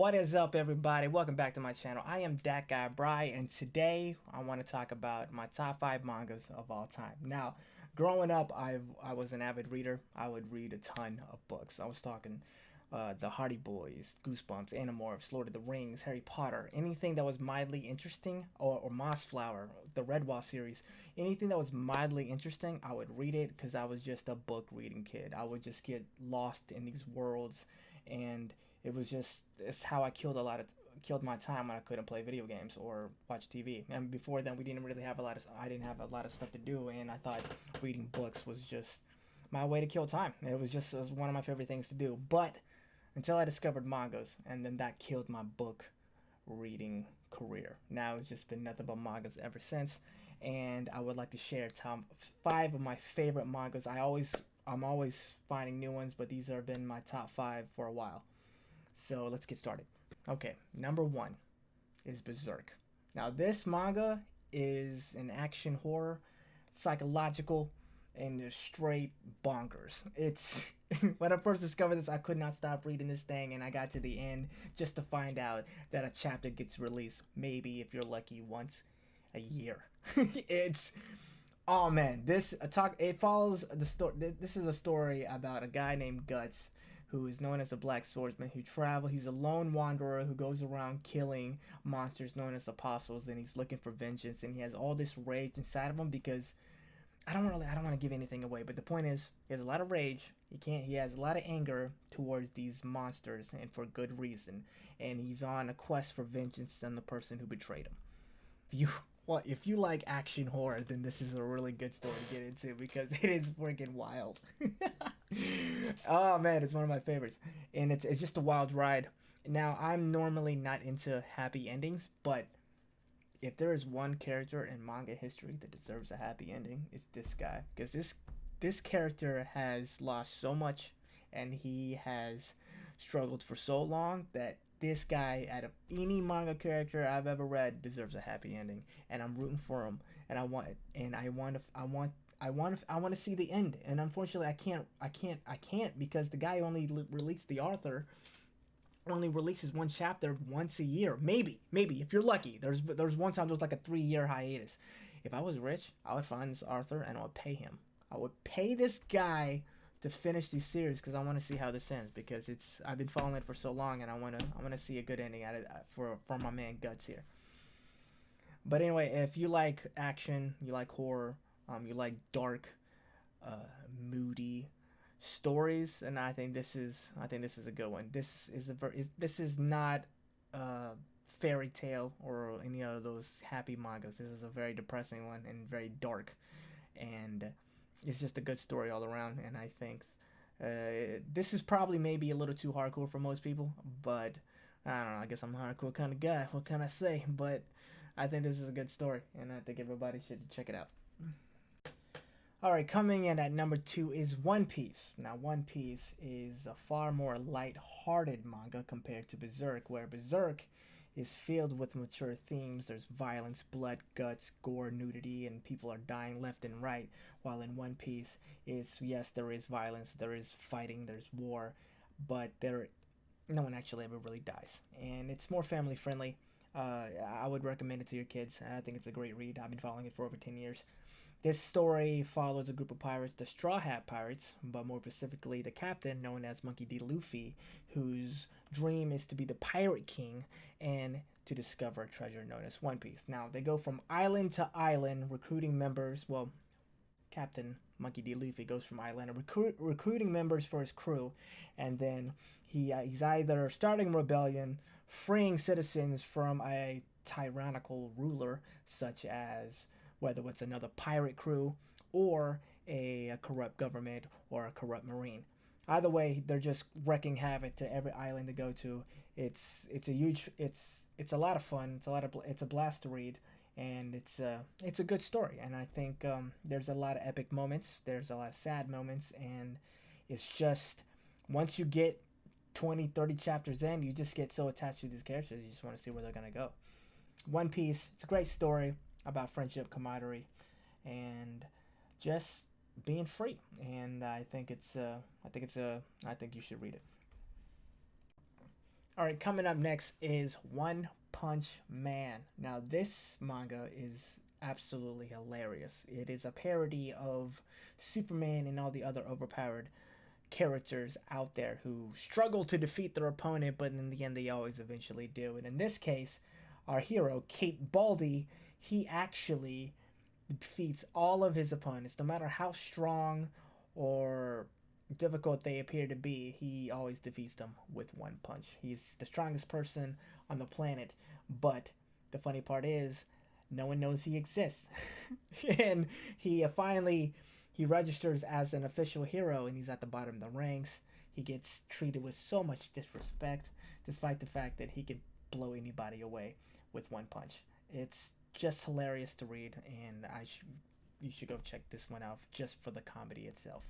What is up, everybody? Welcome back to my channel. I am that guy Bry, and today I want to talk about my top 5 mangas of all time. Now, growing up, I was an avid reader. I would read a ton of books. I was talking the Hardy Boys, Goosebumps, Animorphs, Lord of the Rings, Harry Potter, anything that was mildly interesting, or Mossflower, the Redwall series, anything that was mildly interesting, I would read it because I was just a book reading kid. I would just get lost in these worlds, and it's how I killed my time when I couldn't play video games or watch TV. And before then, we didn't really have a lot of I didn't have a lot of stuff to do, and I thought reading books was just my way to kill time. It was one of my favorite things to do. But until I discovered mangas, and then that killed my book reading career. Now it's just been nothing but mangas ever since, and I would like to share top 5 of my favorite mangas. I'm always finding new ones, but these have been my top 5 for a while. So let's get started. Okay, number 1 is Berserk. Now this manga is an action horror, psychological, and just straight bonkers. It's when I first discovered this, I could not stop reading this thing, and I got to the end just to find out that a chapter gets released, maybe if you're lucky, once a year. It's oh man, it follows the story. This is a story about a guy named Guts, who is known as a black swordsman He's a lone wanderer who goes around killing monsters known as apostles, and he's looking for vengeance, and he has all this rage inside of him because I don't want to give anything away, but the point is he has a lot of rage. He has a lot of anger towards these monsters, and for good reason. And he's on a quest for vengeance on the person who betrayed him. If you like action horror, then this is a really good story to get into because it is freaking wild. Oh man, it's one of my favorites, and it's just a wild ride. Now, I'm normally not into happy endings, but if there is one character in manga history that deserves a happy ending, it's this guy, because this character has lost so much, and he has struggled for so long that this guy, out of any manga character I've ever read, deserves a happy ending, and I'm rooting for him, and I want to see the end, and unfortunately, I can't because the guy released the author only releases one chapter once a year, maybe if you're lucky. There's one time there was like a 3-year hiatus. If I was rich, I would find this author and I would pay him. I would pay this guy to finish these series because I want to see how this ends, because I've been following it for so long, and I want to see a good ending at it for my man Guts here. But anyway, if you like action, you like horror, you like dark, moody stories, and I think this is a good one. This is not a fairy tale or any of those happy mangas. This is a very depressing one and very dark, and it's just a good story all around. And I think this is probably maybe a little too hardcore for most people, but I don't know. I guess I'm a hardcore kind of guy. What can I say? But I think this is a good story, and I think everybody should check it out. Alright, coming in at number 2 is One Piece. Now, One Piece is a far more light-hearted manga compared to Berserk, where Berserk is filled with mature themes. There's violence, blood, guts, gore, nudity, and people are dying left and right. While in One Piece, yes, there is violence, there is fighting, there's war, but no one actually ever really dies. And it's more family-friendly. I would recommend it to your kids. I think it's a great read. I've been following it for over 10 years. This story follows a group of pirates, the Straw Hat Pirates, but more specifically the captain, known as Monkey D. Luffy, whose dream is to be the Pirate King and to discover a treasure known as One Piece. Now, they go from island to island recruiting members. Well, Captain Monkey D. Luffy goes from island and recruiting members for his crew, and then he's either starting a rebellion, freeing citizens from a tyrannical ruler, such as whether it's another pirate crew or a corrupt government or a corrupt marine. Either way, they're just wreaking havoc to every island they go to. It's a lot of fun. It's a blast to read, and it's a good story. And I think there's a lot of epic moments. There's a lot of sad moments, and it's just once you get 20, 30 chapters in, you just get so attached to these characters. You just want to see where they're gonna go. One Piece. It's a great story about friendship, camaraderie, and just being free. And I think you should read it. All right, coming up next is One Punch Man. Now, this manga is absolutely hilarious. It is a parody of Superman and all the other overpowered characters out there who struggle to defeat their opponent, but in the end, they always eventually do. And in this case, our hero, Kate Baldy, he actually defeats all of his opponents, no matter how strong or difficult they appear to be. He always defeats them with one punch. He's the strongest person on the planet, but the funny part is, no one knows he exists. And he finally he registers as an official hero, and he's at the bottom of the ranks. He gets treated with so much disrespect, despite the fact that he could blow anybody away with one punch. It's just hilarious to read, and you should go check this one out just for the comedy itself.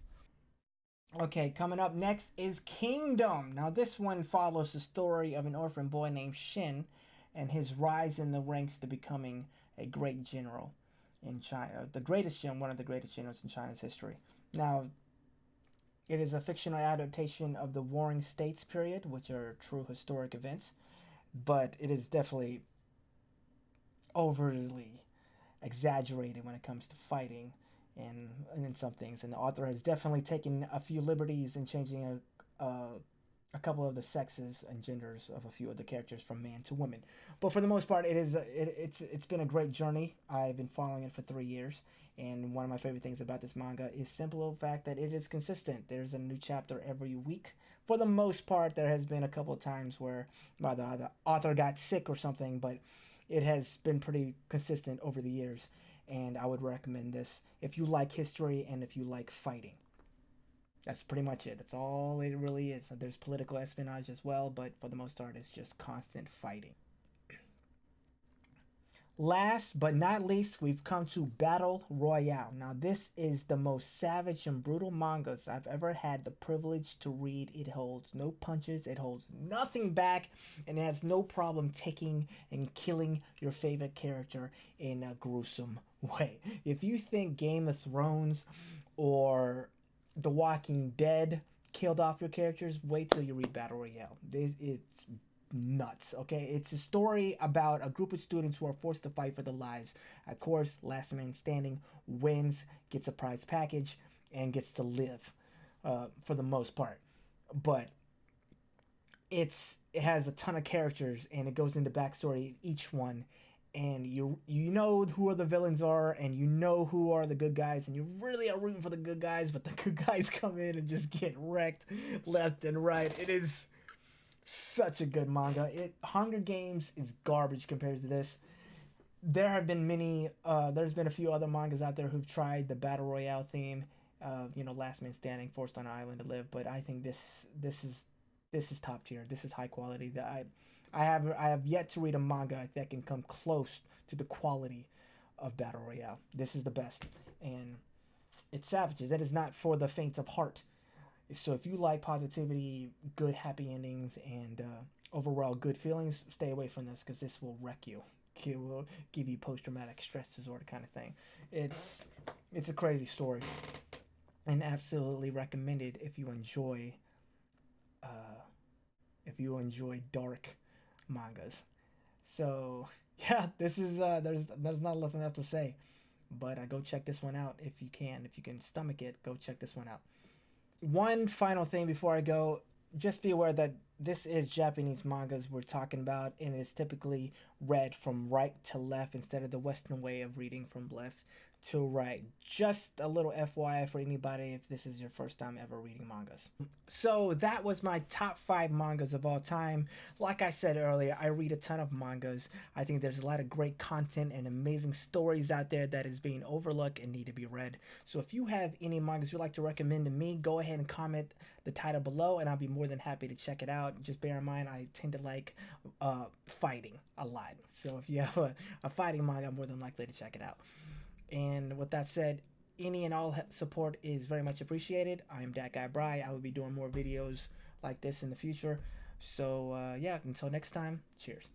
Okay, coming up next is Kingdom. Now, this one follows the story of an orphan boy named Shin and his rise in the ranks to becoming a great general in China. One of the greatest generals in China's history. Now, it is a fictional adaptation of the Warring States period, which are true historic events, but it is definitely overly exaggerated when it comes to fighting and in some things. And the author has definitely taken a few liberties in changing a couple of the sexes and genders of a few of the characters from man to woman. But for the most part, it's been a great journey. I've been following it for 3 years, and one of my favorite things about this manga is simple fact that it is consistent. There's a new chapter every week. For the most part, there has been a couple of times where the author got sick or something, but it has been pretty consistent over the years, and I would recommend this if you like history and if you like fighting. That's pretty much it. That's all it really is. There's political espionage as well, but for the most part, it's just constant fighting. Last but not least, we've come to Battle Royale. Now, this is the most savage and brutal mangas I've ever had the privilege to read. It holds no punches, it holds nothing back, and it has no problem taking and killing your favorite character in a gruesome way. If you think Game of Thrones or The Walking Dead killed off your characters, wait till you read Battle Royale. It's nuts. Okay, it's a story about a group of students who are forced to fight for their lives. Of course, last man standing wins, gets a prize package, and gets to live for the most part. But it has a ton of characters, and it goes into backstory each one, and you know who are the villains are, and you know who are the good guys, and you really are rooting for the good guys, but the good guys come in and just get wrecked left and right. It is such a good manga. Hunger Games is garbage compared to this. There have been there's been a few other mangas out there who've tried the battle royale theme. Last man standing, forced on an island to live. But I think this is top tier. This is high quality. I have yet to read a manga that can come close to the quality of battle royale. This is the best, and it's savages. That is not for the faint of heart. So if you like positivity, good happy endings, and overall good feelings, stay away from this because this will wreck you. It will give you post-traumatic stress disorder kind of thing. It's a crazy story, and absolutely recommended if you enjoy dark mangas. So yeah, this is there's not enough to say, but go check this one out if you can stomach it. Go check this one out. One final thing before I go, just be aware that this is Japanese mangas we're talking about, and it's typically read from right to left instead of the Western way of reading from left to right. Just a little FYI for anybody if this is your first time ever reading mangas. So that was my top 5 mangas of all time. Like I said earlier, I read a ton of mangas. I think there's a lot of great content and amazing stories out there that is being overlooked and need to be read. So if you have any mangas you'd like to recommend to me, go ahead and comment the title below and I'll be more than happy to check it out. Just bear in mind, I tend to like fighting a lot. So if you have a fighting manga, I'm more than likely to check it out. And with that said, any and all support is very much appreciated. I am that guy Bry. I will be doing more videos like this in the future. So yeah, until next time, cheers.